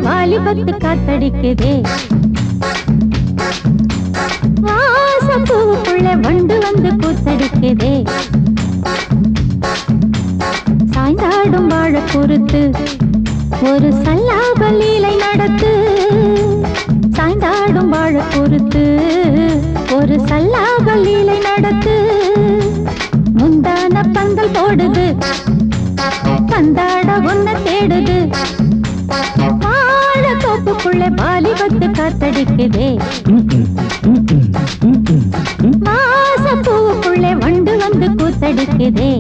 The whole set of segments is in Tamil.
வாலிபத்து காத்தடிக்குதே, வாசப்பூவுக்குள்ள வண்டு வந்து கூத்தடிக்குதே. சாய்ந்தாடும் வாழ பொறுத்து ஒரு சல்லாப லீலை நடத்து. சாய்ந்தாடும் வாழ பொறுத்து ஒரு சல்லாப லீலை நடத்து. முந்தான பந்தல் போடுது, பந்தாட ஒன்ன தேடுது. தோப்புக்குள்ளே வாலிபத்து காத்தடிக்குதே, மாசப்பூவுக்குள்ளே வண்டு வந்து கூத்தடிக்குதே.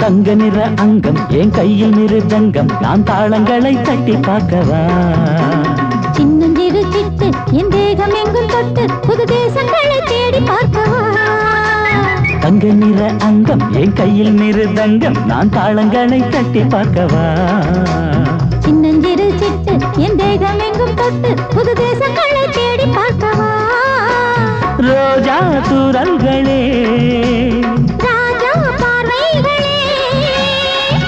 தங்க நிற அங்கம் என் கையில் மிருதங்கம், நான் தாளங்களை தட்டி பார்க்கவா. சின்னஞ்சிறு சிட்டு என் தேகம் எங்கும் தொட்டு புது தேசங்களை தேடி பார்க்கவா. தங்க நிற அங்கம் என் கையில் மிருதங்கம், நான் தாளங்களை தட்டி பார்க்கவா. சின்னஞ்சிறு சிட்டு என் தேகம் எங்கும் தொட்டு புது தேசங்களை தேடி பார்க்கவா. ரோஜா தூரல்களே,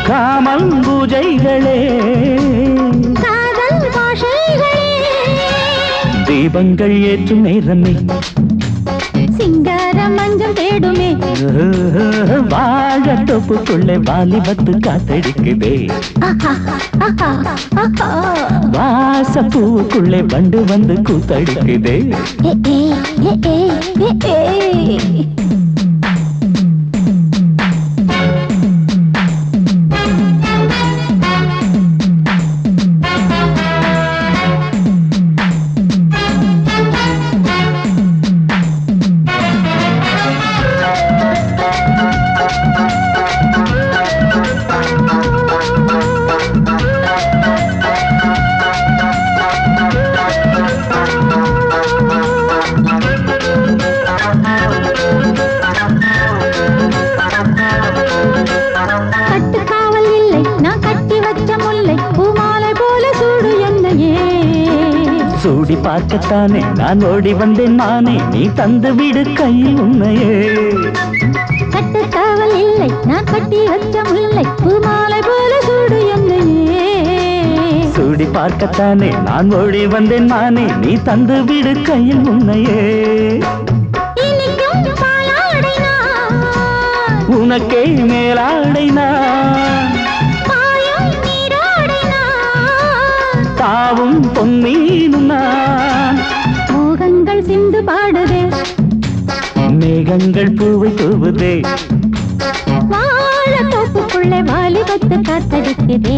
காமல் பூஜைகளே, காதல் பாஷைகளே, தீபங்கள் ஏற்றும் நேரமே, சிங்கார மஞ்சள் தேடுமே. வாழ தொப்புக்குள்ளே வாலிபத்து காத்தடிக்குதே, வாசப்பூவுக்குள்ளே வண்டு வந்து கூத்தடிக்குதே. சூடி பார்க்கத்தானே நான் ஓடி வந்தேன் மானே, நீ தந்து விடு கையில் உன்னையே. கட்டுக்காவல் இல்லை நான் கட்டி வச்ச முல்லை, பூமாலை போல சூடு என்னையே. சூடி பார்க்கத்தானே நான் ஓடி வந்தேன் மானே, நீ தந்து விடு கையில் உன்னையே. உனக்கே மேலாடைனா தாவும் பொன்னீனும் நான். மோகங்கள் சிந்து பாடுதே, மேகங்கள் பூவை தூவுதே. வாழ தோப்புக்குள்ளே வாலிபத்து காத்தடிக்குதே,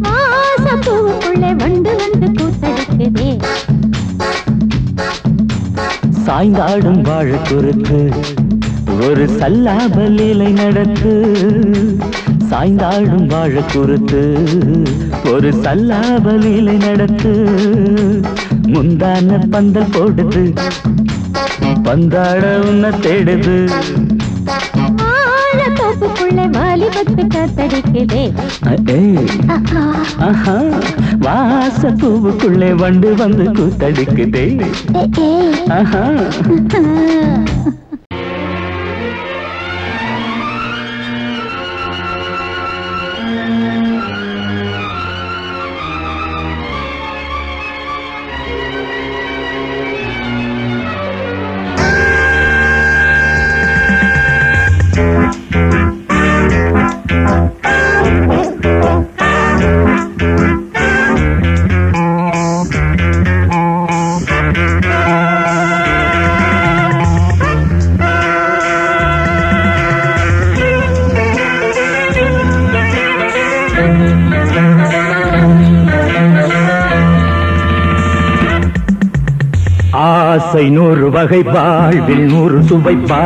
வாசப்பூவுக்குள்ளே வண்டு வந்து கூத்தடிக்குதே. சாய்ந்தாடும் வாழ குறுக்கு ஒரு சல்லாப லீலை நடத்து. சாய்ந்தாடும் வாழ குறுத்து ஒரு சல்லாப லீலை நடத்து. முந்தான பந்தல் போடுது, பந்தாட உன்ன தேடுது. தோப்புக்குள்ளே வாலிபத்து காத்தடிக்குதே, வாசப்பூவுக்குள்ளே வண்டு வந்து கூத்தடிக்குதே. ஆஹா ஆசை 100 வகை வாழ்வில் 100 சுவைப்பா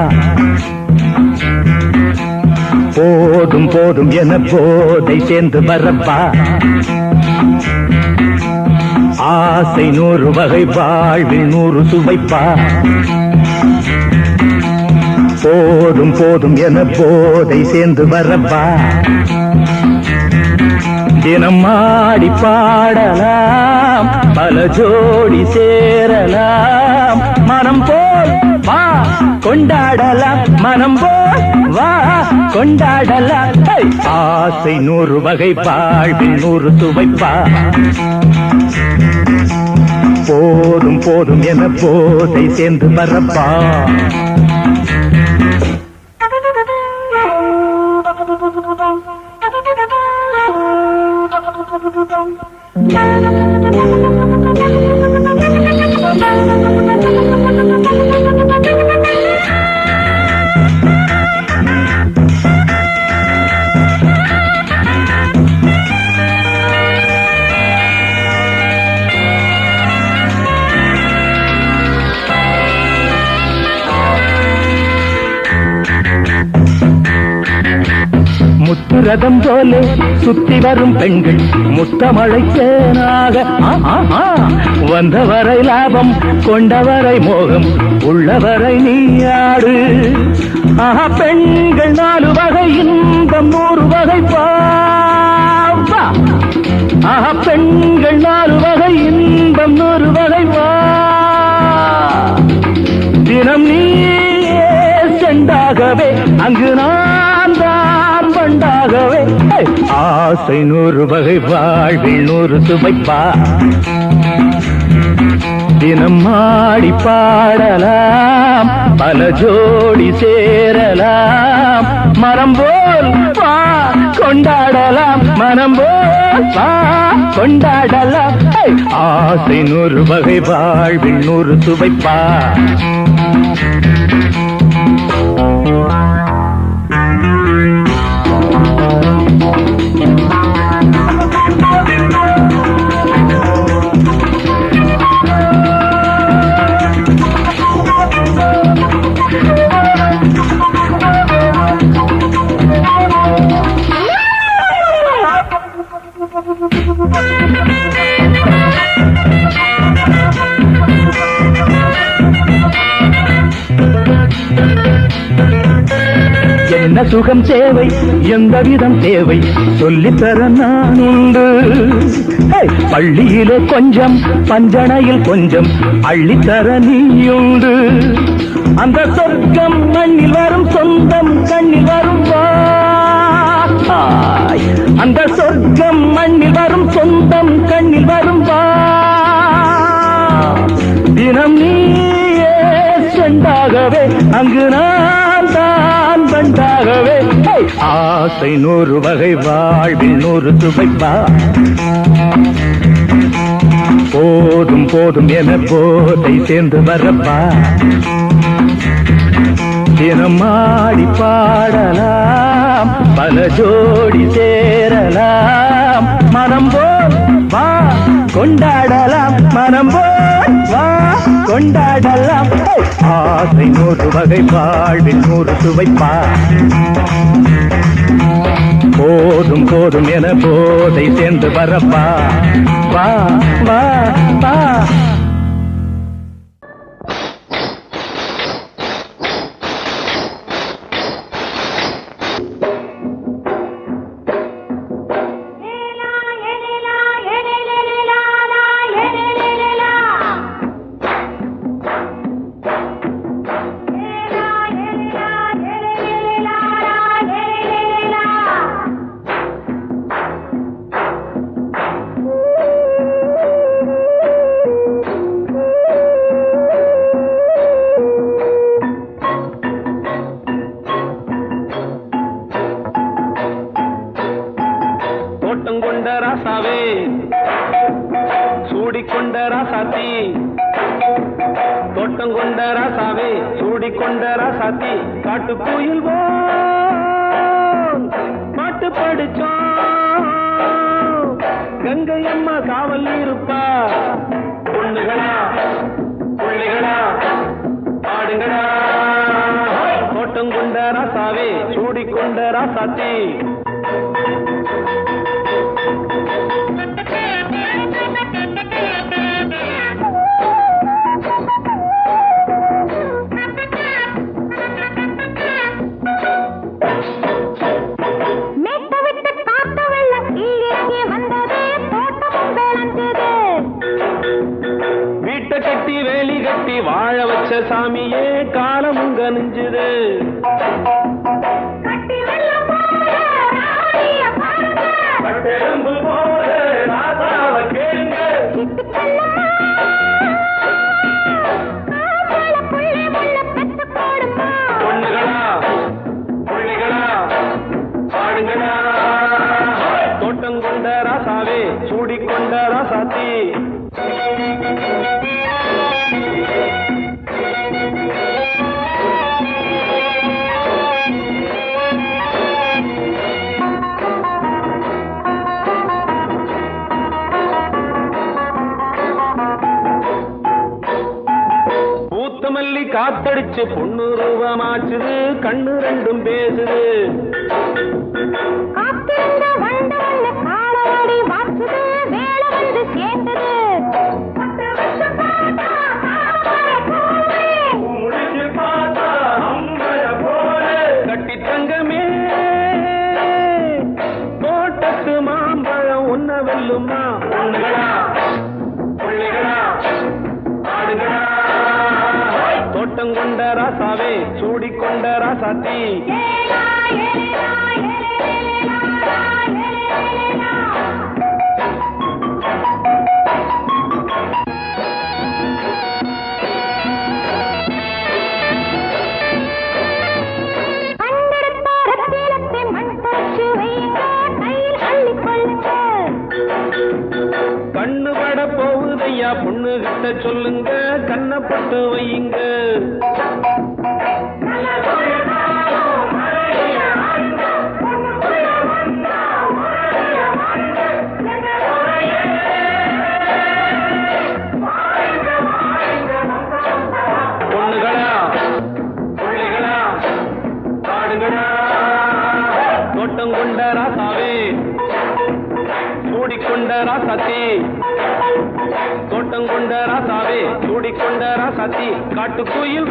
போதும் போதும் என போதை சேர்ந்து வரப்பா ஆசை 100 வகை வாழ்வில் 100 சுவைப்பா போதும் போதும் என போதை சேர்ந்து வரப்பா தினம் ஆடி பாடலாம் பல ஜோடி சேரலாம் மனம் போல் வா கொண்டாடலாம் மனம் போல் வா கொண்டாடலாம் ஆசை 100 வகை வாழ்வில் 100 சுவைப்பா போதும் போதும் என போதை சேர்ந்து வரப்பா முத்துரதம் போலே சுத்தி வரும் பெண்கள் முத்தமழை தேனாக வந்தவரை லாபம் கொண்டவரை மோகம் உள்ளவரை நீயாடு பெண்கள் 4 வகை இன்பம் 100 வகை பாவா பெண்கள் 4 வகை இன்பம் 100 வகை வா தினம் நீயே செண்டாகவே அங்கு நான் தான் வண்டாகவே ஆசை 100 வகை வாழ்வில் 100 சுவைப்பா தினம் ஆடி பாடலாம் பல ஜோடி சேரலாம் மரம் போல் வா கொண்டாடலாம் மனம் போல் வா கொண்டாடலாம் ஆசை 100 வகை வாழ்வில் 100 சுவைப்பா என்ன சுகம் தேவை எந்த விதம் தேவை சொல்லித்தர நான் உண்டு பள்ளியிலே கொஞ்சம் பஞ்சனையில் கொஞ்சம் அள்ளித்தர நீயுண்டு அந்த சொர்க்கம் மண்ணில் வரும் சொந்தம் கண்ணில் வரும் அந்த சொர்க்கம் மண்ணில் வரும் சொந்தம் கண்ணில் வரும் தினம் நீயே செண்டாகவே அங்கு நான் தான் பண்டாகவே ஆசை 100 வகை வாழ்வில் 100 சுவைப்பா போதும் போதும் என போதை சேர்ந்து வரப்பா தினம் ஆடி பாடலாம் பல ஜோடி சேரலாம் மனம் போல் வா கொண்டாடலாம் மனம் போல் வா கொண்டாடலாம் ஆசை 100 வகை வாழ்வில் 100 சுவைப்பா போதும் போதும் என போதை சேர்ந்து வரப்பா வா வா வா தோட்டங்கொண்ட ராசாவே சூடிக்கொண்ட ராசாத்தி காட்டுக்குயில் பாட்டு படிச்சோம் கங்கை அம்மா காவல் இருப்பா பொண்ணுகளா பிள்ளை சூடிக்கொண்ட ராசாத்தி கட்டி வேலி கட்டி வாழ வச்ச சாமியே காலமும் கனிஞ்சுது தோட்டம் கொண்ட ராசாவே சூடிக்கொண்ட ராசாத்தி மல்லி காத்தடிச்சு பொண்ணு ரூபமாச்சுது கண்ணு ரெண்டும் பேசுது கட்டி தங்கமே தோட்டத்து மாம்பழம் ஒன்ன வெல்லுமா பொண்ணுகளா பிள்ளைகளா ஆடுகளா தோட்டம் கொண்ட ராசாவே சூடிக்கொண்ட ராசாத்தி கண்ணு பட போகுதையா பொண்ணு கிட்ட சொல்லுங்க கண்ணப்பட்டு வையுங்க பொண்ணுகளா பிள்ளைகளா ஆடுகளா தோட்டம் கொண்ட ராசாவே சூடிக்கொண்ட ராசாத்தி தோட்டம் கொண்ட ராசாவே சூடிக்கொண்ட ராசாத்தி காட்டுக்குயில்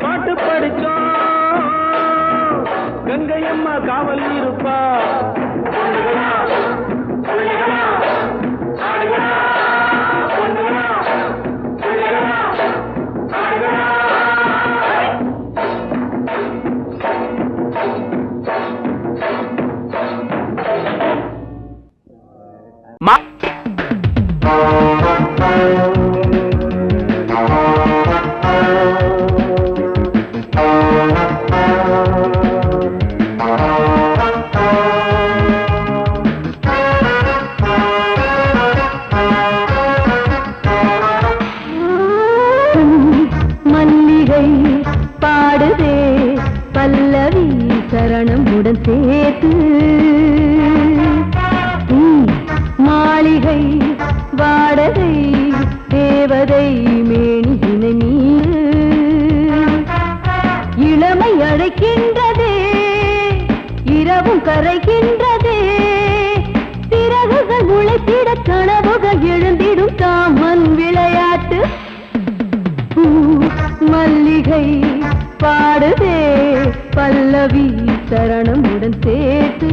பாட்டு படிச்சோம் கங்கையம்மா காவல் இருப்பா பொண்ணுகளா பிள்ளைகளா ஆடுகளா பொண்ணுகளா பிள்ளைகளா ஆடுகளா மல்லிகை பாடுதே பல்லவி சரணமுடன் சேர்த்து மாளிகை வாடகை தேவதை மேனியினை மீது இளமை அழைக்கின்றதே இரவும் கரைகின்றதே சிறகுகள் முளைத்திட கனவுகள் எழுந்திடும் காமன் விளையாட்டு மல்லிகை பாடுதே பல்லவி சரணமுடன் சேர்த்து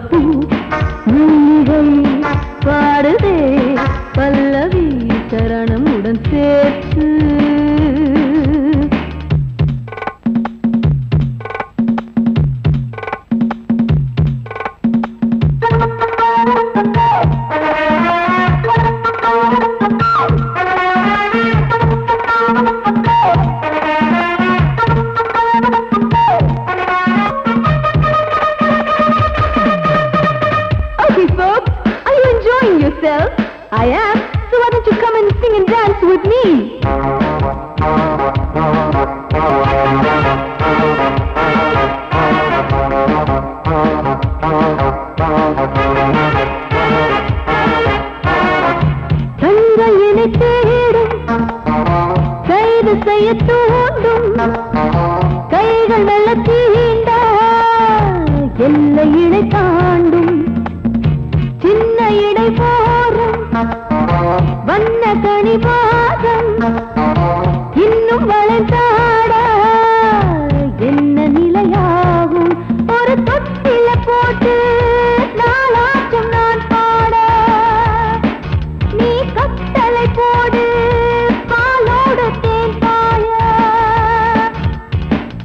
பூ மல்லிகை பாடுதே பல்லவி சரணமுடன் சேர்த்து. I am, so why don't you come and sing and dance with me? தங்கையினை தேடும் கைது செய்ய தூண்டும் கைகள் நல்ல தீண்டா எல்லை இடை தாண்டும் சின்ன இடை போரும் வண்ண கணிவாதம் இன்னும் வளைந்தாட என்ன நிலையாகும் ஒரு தொட்டில போட்டு நாளாச்சும் நான் பாட நீ கட்டளை போடு பாலோடு தேன் பாய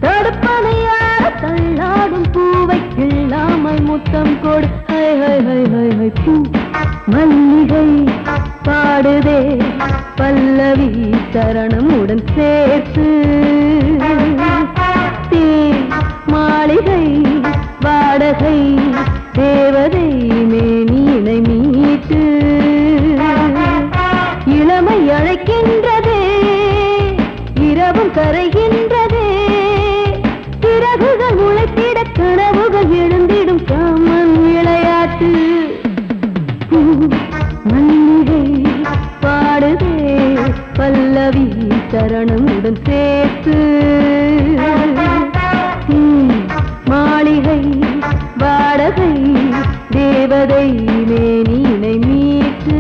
தடுப்பனையார தள்ளாடும் பூவை கிள்ளாமல் முத்தம் கொடு. High high high high high பூ மல்லிகை பாடுதே பல்லவி சரணமுடன் சேர்த்து. மாளிகை வாடகை தேவதை மேனியினை மீட்டு. இளமை அழைக்கின்றதே இரவும் கரைகின்றதே சிறகுகள் முளைத்திட கனவுகள் எழுந்திடும் காமன் விளையாட்டு. மல்லிகை பாடுதே பல்லவி சரணமுடன் சேர்த்து. மாளிகை வாடகை தேவதை மேனினை மீட்டு.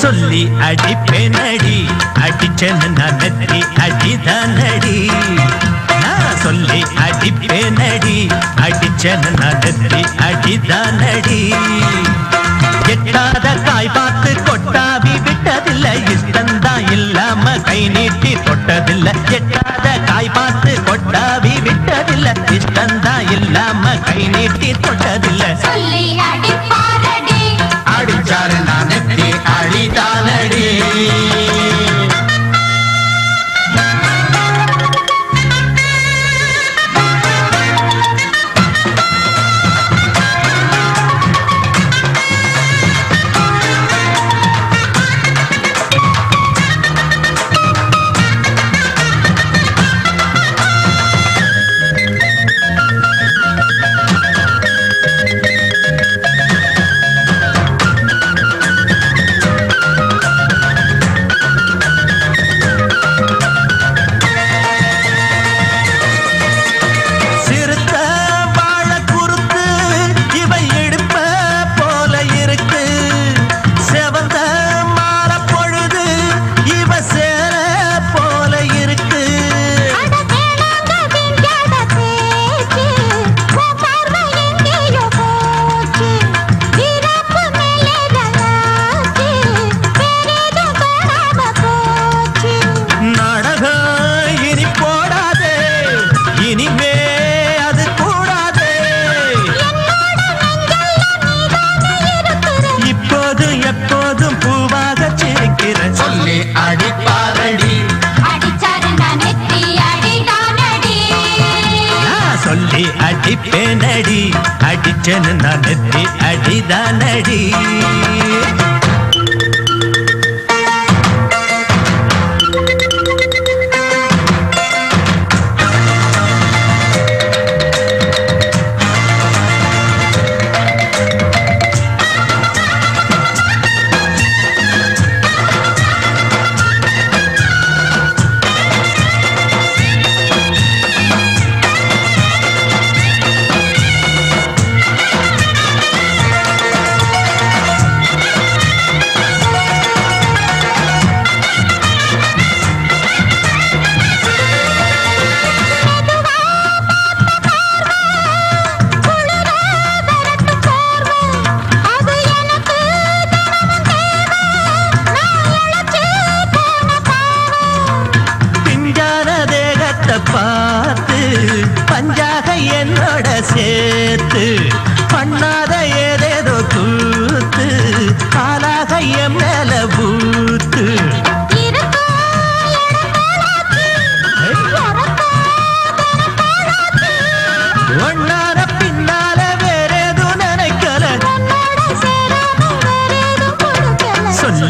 சொல்லி அடிப்பேனடி அடிச்சேன்னு நான் நெத்தி அடிதானடி. நான் சொல்லி அடிப்பேனடி அடிச்சேன்னு நான் நெத்தி அடிதானடி. எட்டாத காய் பார்த்து கொட்டாவி விட்டதில்லை இஷ்டந்தான் இல்லாம கை நீட்டி தொட்டதில்லை. எட்டாத காய் பார்த்து கொட்டாவி விட்டதில்லை இஷ்டந்தான் இல்லாம கை நீட்டி தொட்டதில்லை. அடிச்சாரு நான் நெத்தி அடிதானடி. அடிப்பேனடி அடிச்சேன்னு நான் நெத்தி அடிதானடி.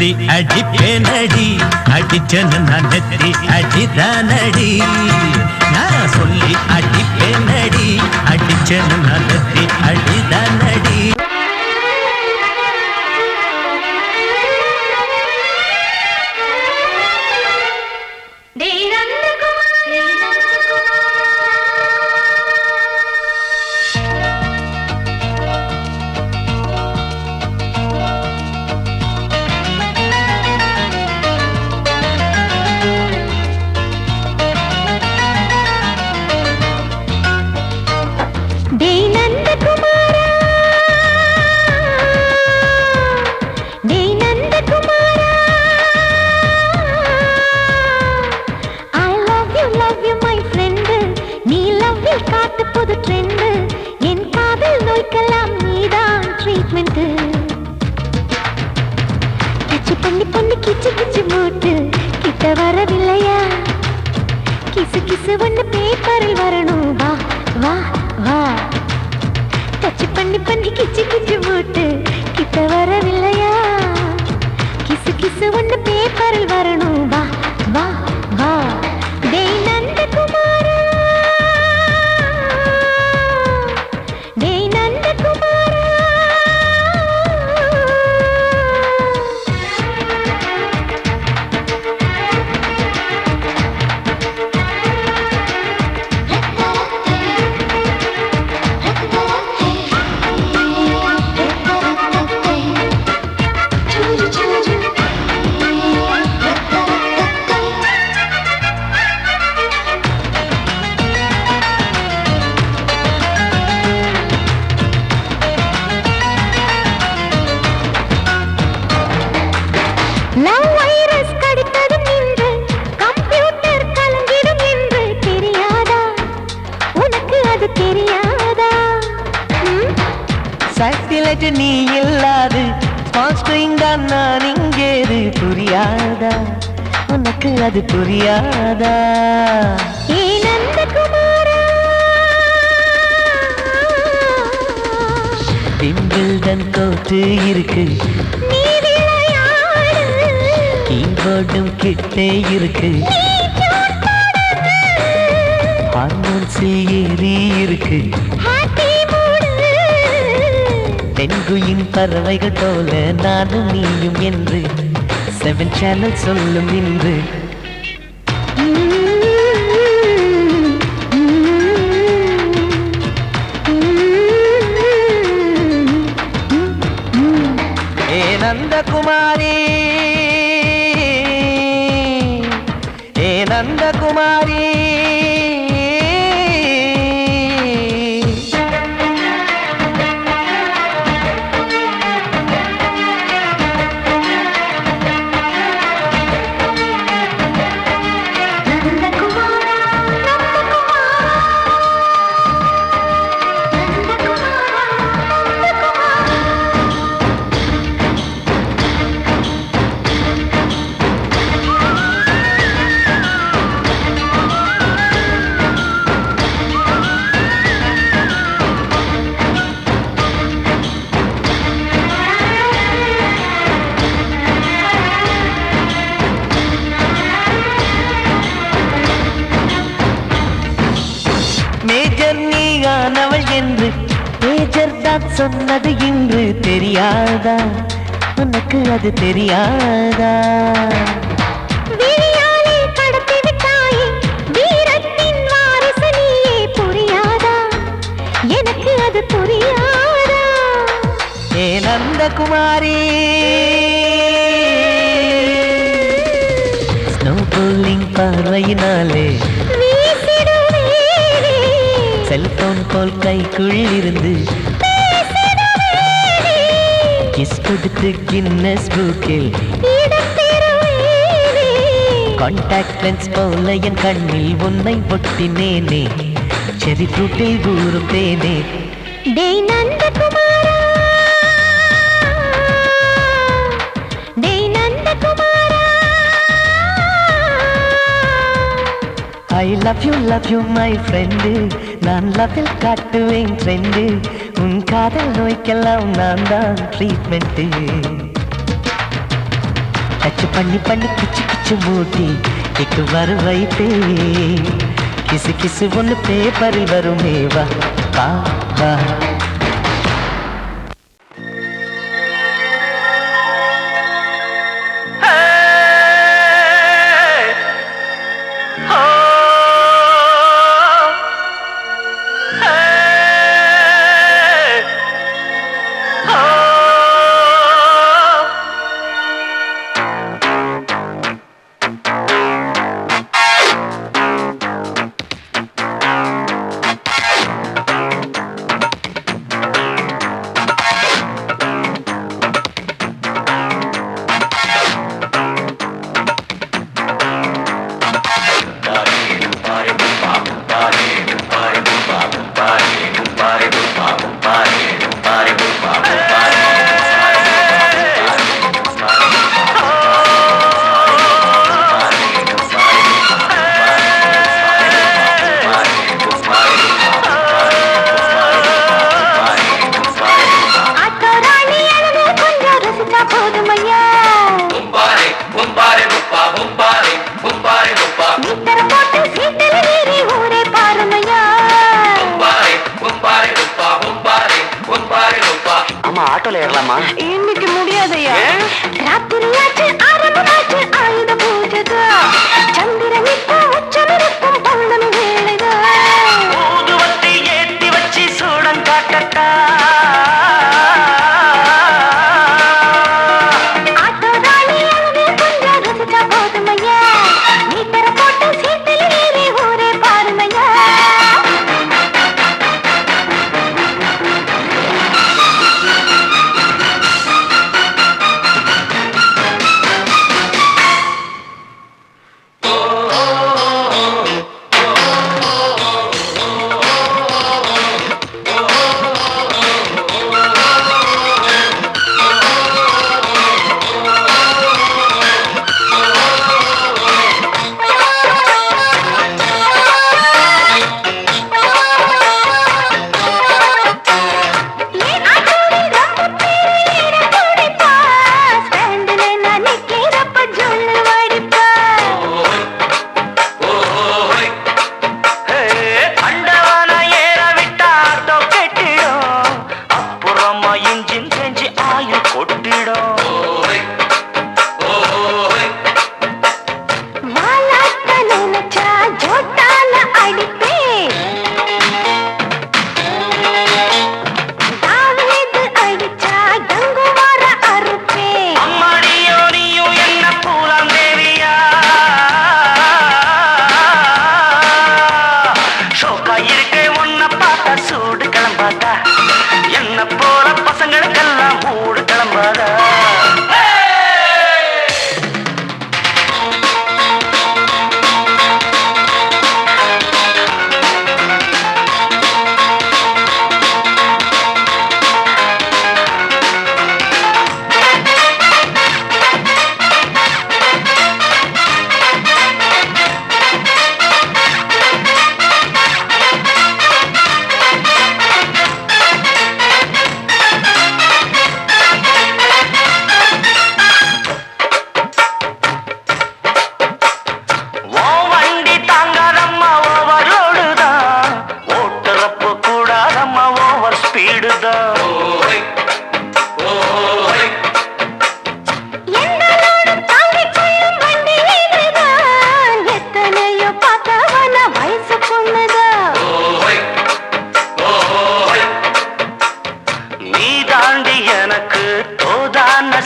சொல்லி அடிப்பேனடி அடிச்சனு நான் நெத்தி அடிதானடி நான் சொல்லி அடிப்பேனடி அடிச்சனு நான் நெத்தி அடிதானடி வரவில்லையா கிசு கிசு ஒண்ணு பேப்பரில் வரணும் வா வா வா டச் பண்ணி பண்ணி கிச்சு கிச்சு மூட்டு கிட்ட வரவில்லையா கிசு கிசு ஒண்ணு பேப்பரில் வரணும் வா வா வா டேய் நந்தகுமாரா டேய் நந்தகுமாரா சாட்டிலைட் நீ இல்லாது ஸ்மால் ஸ்க்ரீன் தான் நான் இங்கேது புரியாதா உனக்கு அது புரியாதா ஏ நந்தகுமாரா விம்பிள்டன் கோட்டு இருக்கு நீ விளையாடு கீபோர்டும் கிட்டே இருக்கு ஹார்மோன்ஸில் ஏறி இருக்கு தென்குயின் பறவைகள் போல நானும் நீயும் என்று 7 சேனல் சொல்லும் இன்று ஏ நந்தகுமாரி ஏ நந்தகுமாரி நீயானவள் என்று பேஜர் தான் சொன்னது இன்று தெரியாதா உனக்கு அது தெரியாதா விழியாலே கடத்தி விட்டாயே வீரத்தின் வாரிசு நீயே புரியாதா எனக்கு அது புரியாதா ஏ நந்தகுமாரி ஸ்னோ போலிங் பார்வையினாலே செல்போன் போல் கைக்குள் இருந்து கிஸ் கொடுத்து கின்னஸ் புக்கில் கான்டாக்ட் லென்ஸ் போல என் கண்ணில் உன்னை ஒட்டினேனே செரி ஃப்ரூட்டில் ஊறும் தேனே டேய் நந்தகுமாரா டேய் நந்தகுமாரா I love you my friend நான் லவ்வில் காட்டுவேன் ட்ரெண்டு உன் காதல் நோய்க்கெல்லாம் நான் தான் ட்ரீட்மெண்ட்டு டச் பண்ணி பண்ணி கிச்சு கிச்சு மூட்டி கிக்கு வர வைப்பே கிசு கிசு ஒன்று பேப்பரில் வருமே வா வா வா ஆட்டோல ஏறலாமா? இன்னைக்கு முடியாதையா, ராத்திரியாச்சு ஆரம்பமாச்சு ஆயுத பூஜைதா, சந்திரன் இப்போ உச்சமிருக்கும் பௌர்ணமி வேளைதா, ஊதுவத்தி ஏத்தி வச்சு சூடம் காட்டட்டா, ஆட்டோ ராணி அழுது கொஞ்சம் ரசிச்சா போதுமையா, மீட்டர போட்டு சீட்டில் ஏறி ஊரே பாருமையா.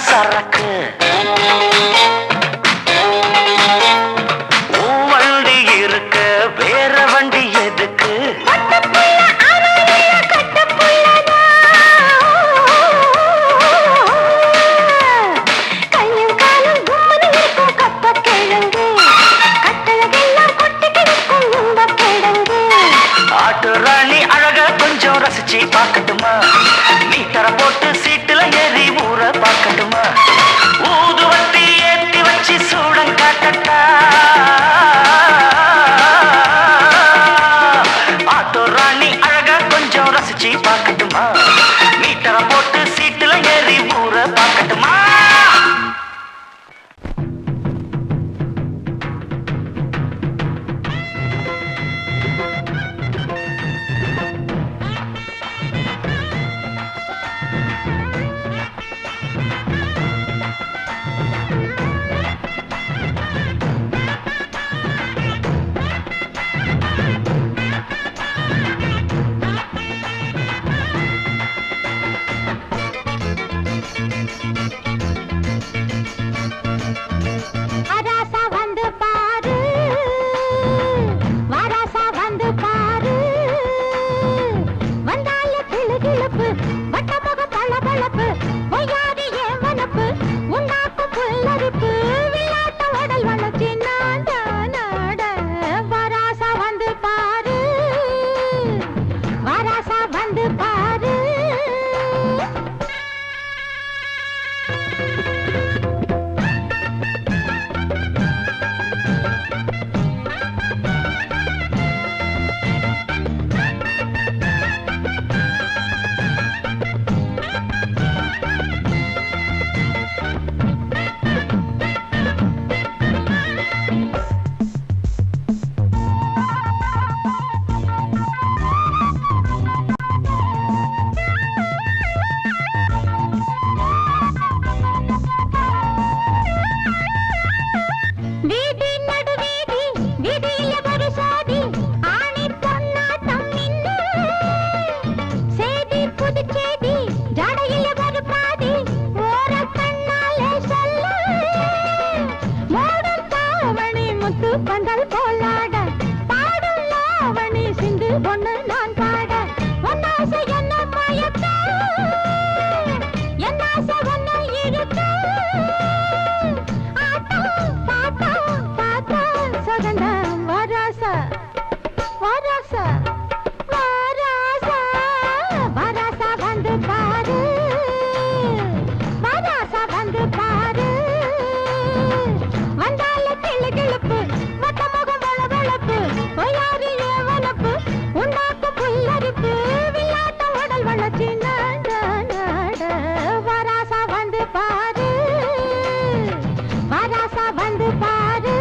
சரக்கு வண்டி இருக்க வேற வண்டி எதுக்கு? ஆட்டு ராணி அழக கொஞ்சம் ரசிச்சு பார்க்கட்டுமா? மீட்டரை போட்டு சீட்டுல ஏறி ஊரை பார்க்கட்டுமா? வராசா வந்து பாரு வராசா வந்து பாரு வந்தால கிளுகிளுப்பு வட்டமுக பளபளப்பு பொய்யாதி ஏன் வனப்பு உண்டாக்கும் புல்லரிப்பு விளையாட்ட உடல் வளர்ச்சி நாட நாட வராசா வந்து பாரு வராசா வந்து பாரு வீதி நடுவீதி வீதியில ஒரு சாதி ஆணி பொன்னாட்டம் நின்னு சேதி புதுச்சேதி ஜடையில ஒரு பாதி ஓர கண்ணாலே சொல்ல மூடும் தாவணி முத்து பந்தல் போலாட பாடும் லாவணி சிந்து பொண்ணு நான் பாட ஒன்னாசை என்ன மயக்க என்னாசை ஒன்னு இழுக்க வராசா வராசா வராசா வராசா வந்து பாரு வராசா வந்து பாரு வந்தால கிளுகிளுப்பு வட்டமுகம் வளவளப்பு பொய்யாரி ஏவனப்பு உண்டாக்கு புல்லரிப்பு விளையாட்ட உடல் வளர்ச்சி நாட நாட வராசா வந்து பாரு வராசா வந்து பாரு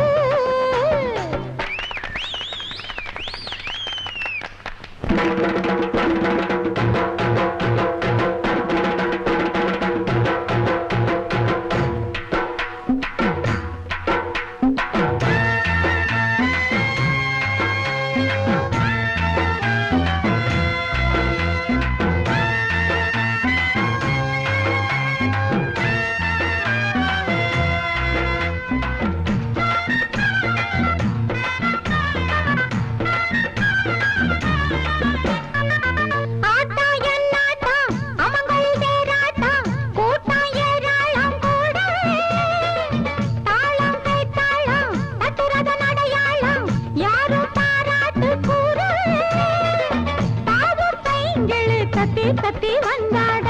தட்டி வந்தாட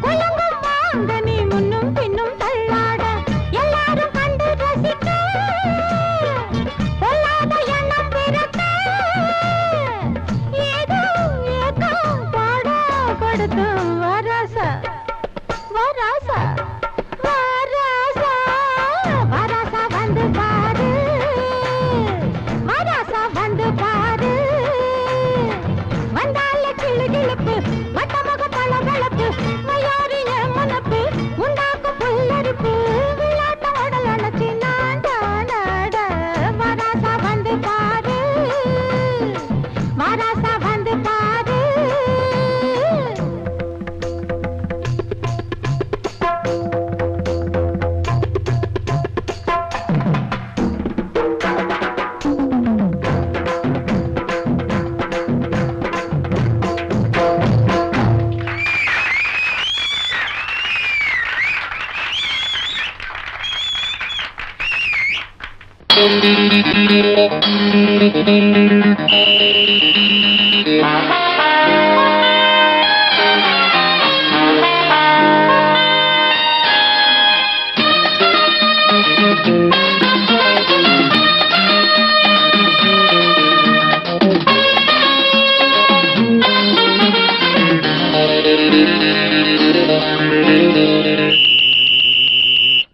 குலங்கும் வாங்க நீ முன்னும் பின்னும் தள்ளாட எல்லாரும் கண்டு ரசிக்க பொல்லாத எண்ணம் பிறக்க ஏதோ ஏதோ பாட கொடுத்து வராசா வராசா வராசா வராசா வந்து பாரு வராசா வந்து பாரு வந்தால கிளுகிளுப்பு வட்டமுக பளபளப்பு மயாரிய மனப்பு உண்டாக்கும் புல்லரிப்பு விளையாட்ட உடல் அணைச்சி நாட நாட வராசா வந்து பாரு வராசா வந்து பாரு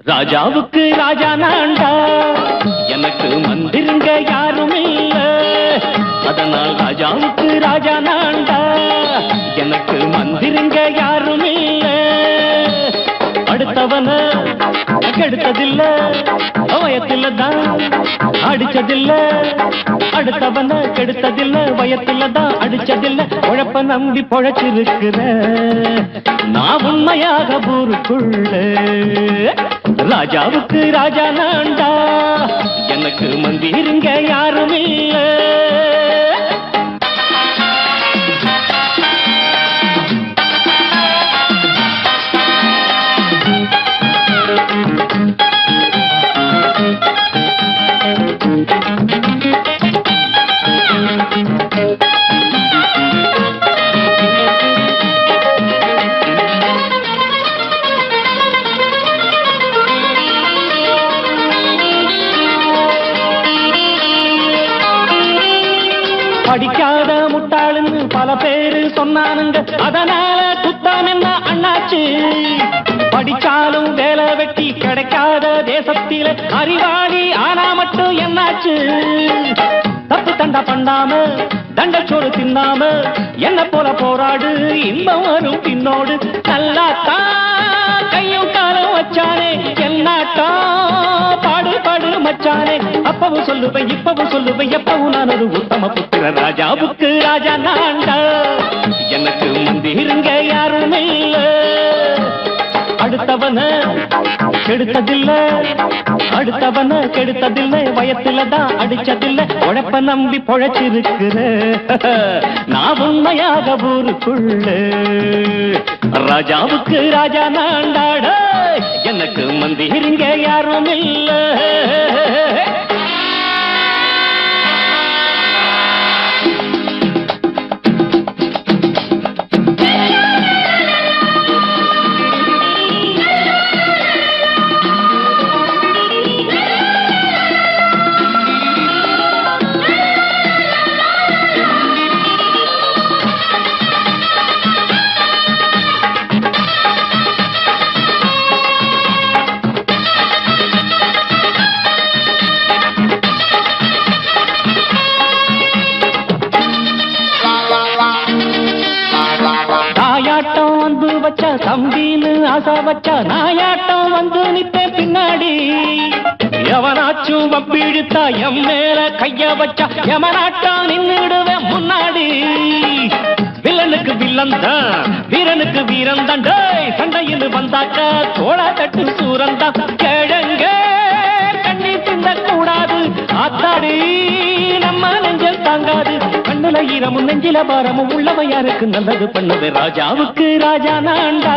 ராஜாவுக்கு ராஜா நான்டா, எனக்கு மந்திருங்க யாரும் இல்ல. அதனால் ராஜாவுக்கு ராஜா நான்டா, எனக்கு மந்திருங்க யாரும் இல்ல. அடுத்தவன கெடுத்ததில்ல வயத்தில தான் அடிச்சதில்ல அடுத்தவன கெடுத்ததில்ல வயத்தில தான் அடிச்சதில்ல உழப்ப நம்பி பொழைச்சிருக்கிற நான் உண்மையாக ஊருக்குள்ள ராஜாவுக்கு ராஜா நான்டா எனக்கு மந்திருங்க யாரும் இல்ல படிக்காத முட்டாளுன்னு பல பேரு சொன்னானுங்க அதனால குத்தம் என்ன அண்ணாச்சு படிச்சாலும் வேலை வெட்டி கிடைக்காத தேசத்தில அறிவாளி ஆனா மட்டும் என்னாச்சு தப்பு தண்டா பண்ணாம தண்டச்சோறு தின்னாம என்ன போல போராடு இன்பம் வரும் பின்னோடு நல்லாத்தான் கையும் காலம் வச்சானே என்னாட்டா பாடு பாடு மச்சானே அப்பவும் சொல்லுவேன் இப்பவும் சொல்லுவேன் எப்பவும் நான் ஒரு உத்தம புத்திர ராஜாவுக்கு ராஜா நான்டா எனக்கு மந்திருங்க யாரும் இல்ல அடுத்தவன கெடுத்ததில்ல அடுத்தவன கெடுத்ததில்லை வயத்தில தான் அடிச்சதில்லை உழைப்ப நம்பி பொழைச்சிருக்கிற நான் உண்மையாக ஊருக்குள்ள ராஜாவுக்கு ராஜா நான்டாட எனக்கு மந்திருங்க யாரும் இல்ல தம்பின்னு ஆசா வச்சா நாயாட்டம் வந்து நித்தேன் பின்னாடி எவனாச்சும் வப்பிழுத்தா எம் மேல கைய வச்சா எமனாட்டம் நின்னுடுவேன் முன்னாடி வில்லனுக்கு வில்லன் தான் வீரனுக்கு வீரன் தான் சண்டையில் வந்தாக்கா தோளா தட்டு சூரன் தான் கிழங்க கண்ணி தின்ன கூடாது ஆத்தாடி நம்ம நெஞ்சல் தாங்காது கண்ணுல ஈரமும் நெஞ்சில பாரமும் உள்ளவன் யாருக்கு நல்லது பண்ணது ராஜாவுக்கு ராஜா நான்டா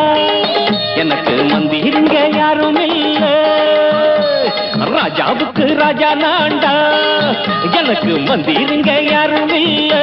எனக்கு மந்திருங்க யாரும் இல்ல ராஜாவுக்கு ராஜா நான்டா எனக்கு மந்திருங்க யாரும் இல்ல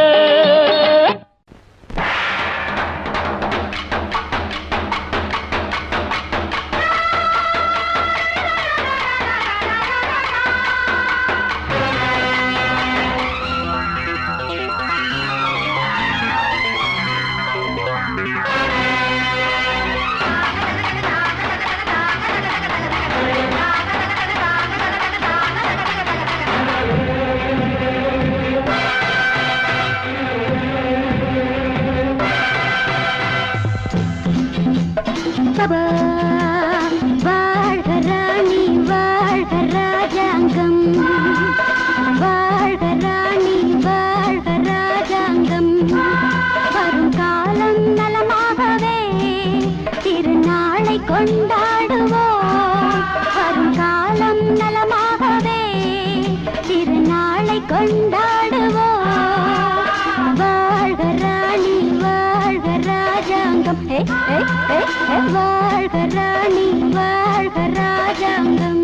வாழ்க ராணி வாழ்க ராஜாங்கம்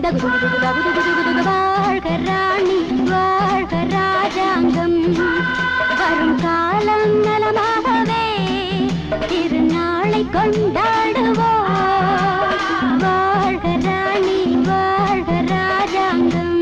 வாழ்க ராணி வாழ்க ராஜாங்கம் வரும் காலம் நலமாகவே திருநாளை கொண்டாடுவோம் வாழ்க ராணி வாழ்க ராஜாங்கம்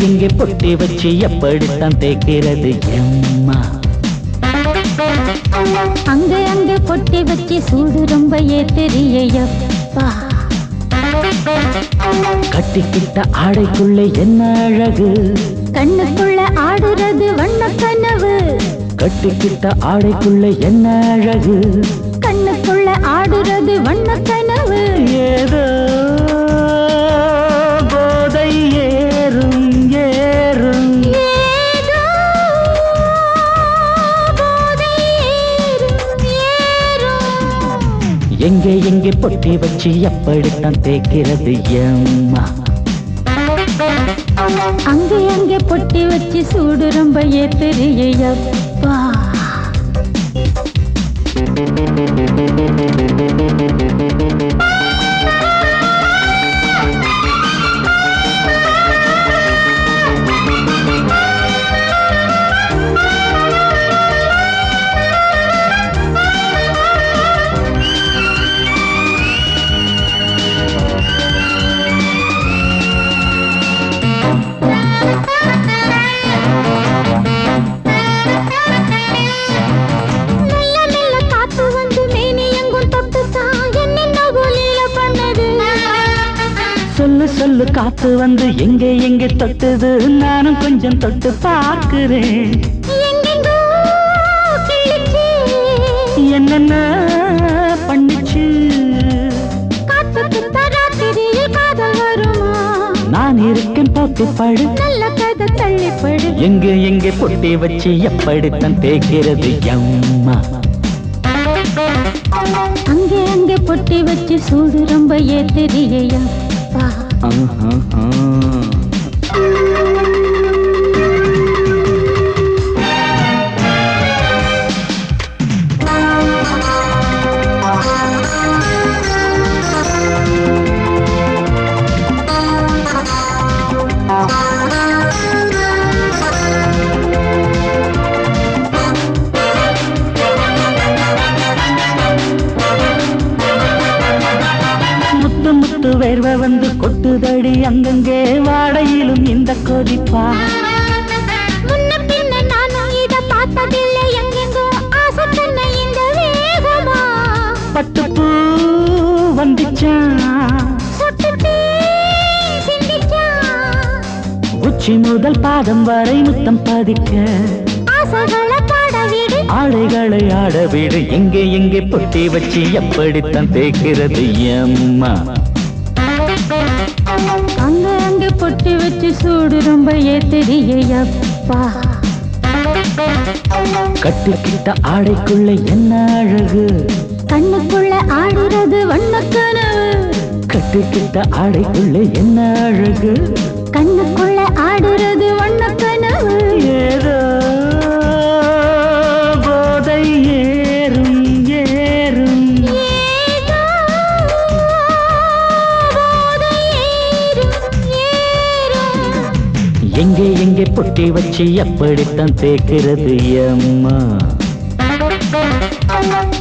இங்கே பொட்டி வச்சு எப்படித்தான் தேய்க்கிறது எம்மா அங்க அங்க பொட்டி வச்சு சூடு ரொம்ப ஏத்தெரியப்பா கட்டிக்கிட்ட ஆடைக்குள்ள என்ன அழகு கண்ணுக்குள்ள ஆடுறது வண்ண கனவு கட்டிக்கிட்ட ஆடைக்குள்ள என்ன அழகு கண்ணுக்குள்ள ஆடுறது வண்ண கனவு ஏதோ போதை ஏறும் ஏறும் ஏதோ போதை ஏறும் ஏறும் எங்கே பொட்டி வச்சு எப்படித்தான் தேய்க்கிறது எம்மா அங்கே பொட்டி வச்சு சூடு ரொம்ப ஏத்தெரியப்பா சொல்லு காத்து வந்து எங்கே தொட்டது நானும் கொஞ்சம் தொட்டு பார்க்கிறேன் என்னென்ன பண்ணிச்சு நான் இருக்கேன் பார்த்து படு நல்ல கதை தள்ளிப்படு எங்கே பொட்டி வச்சு எப்படித்தான் தேய்க்கிறது எம்மா அங்கே பொட்டி வச்சு சூடு ரொம்ப ஏத்தெரியப்பா வேர்வை வந்து கொட்டுதடி அங்கங்கே வாடையிலும் இந்த கொதிப்பா முன்ன பின்ன நானும் இத பார்த்ததில்லை எங்கெங்கோ ஆசை தன்னை இந்த வேகமா பட்டுப்பூ வந்துச்சா சொட்டுட்டே உச்சி முதல் பாதம் வரை முத்தம் பதிக்க ஆசைகளை பாட வீடு ஆடைகளை ஆட வீடு எங்கே எங்கே பொட்டி வச்சு எப்படித்தான் தேய்க்கிறது அம்மா அங்க அங்க பொட்டி வச்சு சூடு ரொம்ப ஏத்தெரியப்பா கட்டிக்கிட்ட ஆடைக்குள்ள என்ன அழகு கண்ணுக்குள்ள ஆடுறது வண்ணக்கனவு கட்டிக்கிட்ட ஆடைக்குள்ள என்ன அழகு கண்ணுக்குள்ள ஆடுறது வண்ணக்கனவு ஏதோ போதை ஏறும் ஏறும் ஏதோ போதை ஏறும் ஏறும் எங்கே எங்கே பொட்டி வச்சு எப்படித்தான் தேய்க்கிறது அம்மா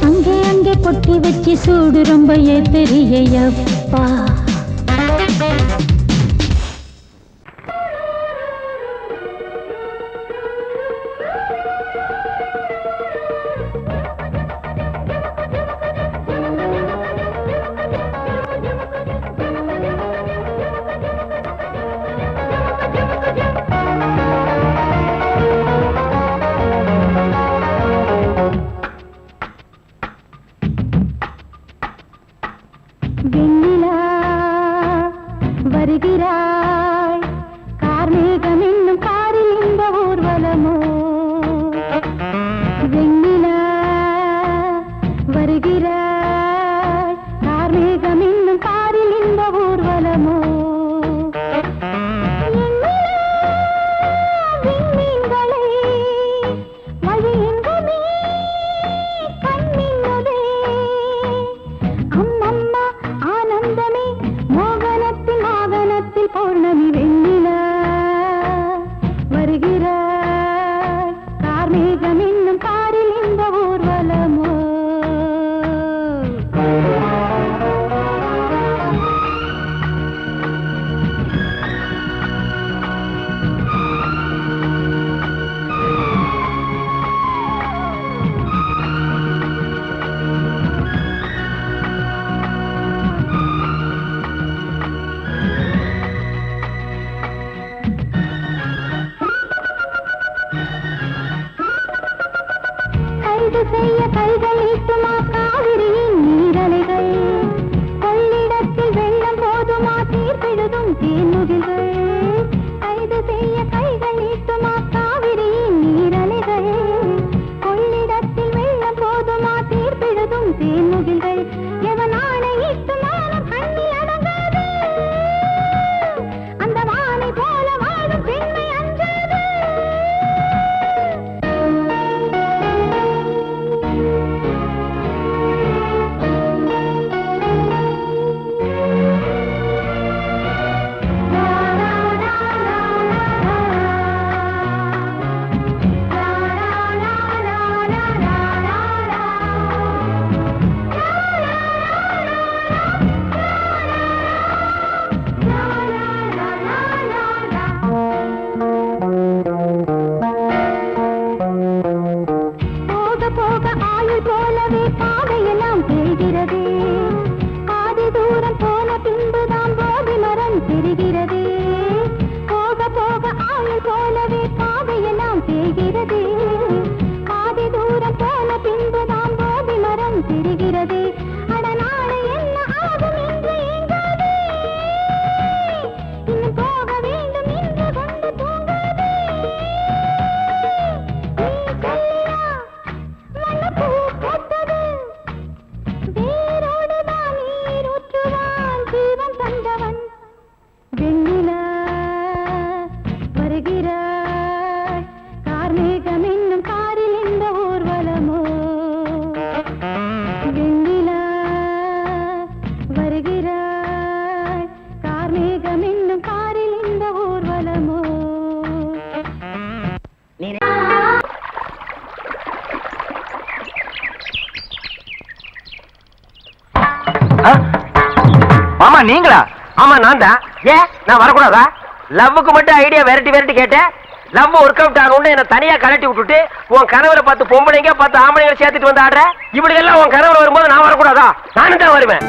அங்கே அங்கே பொட்டி வச்சு சூடு ரொம்ப ஏத்தெரியப்பா வெண்ணிலா வருகிறாய் கார்மேகம் என்னும் காரில் இந்த ஊர்வலமோ வெண்ணிலா வருகிறாய் கார்மேகம் என்னும் காரில் இந்த ஊர்வலமோ விண்மீன்களை வழியெங்குமே கண்மின்னதே அம்மம்மா ஆனந்தமே மோகனத்தில் ஆவனத்தில் பௌர்ணமி வெண்ணிலா வருகிறாய் கார்மேகம் என்னும் காரில் இந்த ஊர்வலமோ கைது செய்ய கைகள் ஈட்டுமா காவிரியின் நீரலைகள் கொள்ளிடத்தில் வெள்ளம் போதுமா தீர்ப்பிழுதும் தேன்முகில்கள் கைது செய்ய கைகள் ஈட்டுமா காவிரியின் நீரலைகள் கொள்ளிடத்தில் வெள்ளம் போதுமா தீர்ப்பிழுதும் தேன்முகில்கள் எவன் ஆணையிட்டு மானம் கண்ணில் அடங்காது அந்த வானை போல வாழும் பெண்மை அஞ்சாது போக போக ஆயுள் போலவே பாதையெல்லாம் தெரிகிறது பாதி தூரம் போன பின்புதான் போதி மரம் தெரிகிறது போக போக ஆயுள் போலவே பாதையெல்லாம் தெரிகிறது பாதி தூரம் போன பின்புதான் போதி மரம் தெரிகிறது அட நாளை என்ன ஆகும் என்று ஏங்காதே இன்னும் போக வேண்டும் என்று கொண்டு தூங்காதே நீ சொல்லியா வண்ணப்பூ பூத்தது வேரோடுதான் நீர் ஊற்றுவான் ஜீவன் தந்தவன் வெண்ணிலா வருகிறாய் கார்மேகம் என்னும் காரில் இந்த ஊர்வலமோ வெண்ணிலா வருகிறாய் கார்மேகம் என்னும் காரில் இந்த ஊர்வலமோ மாமா நீங்களா? ஆமா நான் தான். ஏன் நான் வரக்கூடாதா? லவ்வுக்கு மட்டும் ஐடியா வெரைட்டி வெரைட்டி கேட்டேன். லவ் ஒர்க் அவுட் ஆகணும்னு என்ன தனியா கலட்டி விட்டுட்டு உன் கனவுல 10 பொம்பளைங்க 10 ஆம்பளைங்க சேர்த்துட்டு வந்து ஆடுற. இப்படி எல்லாம் உன் கனவுல வரும்போது நான் வரக்கூடாதா? நானும் தான் வருவேன்.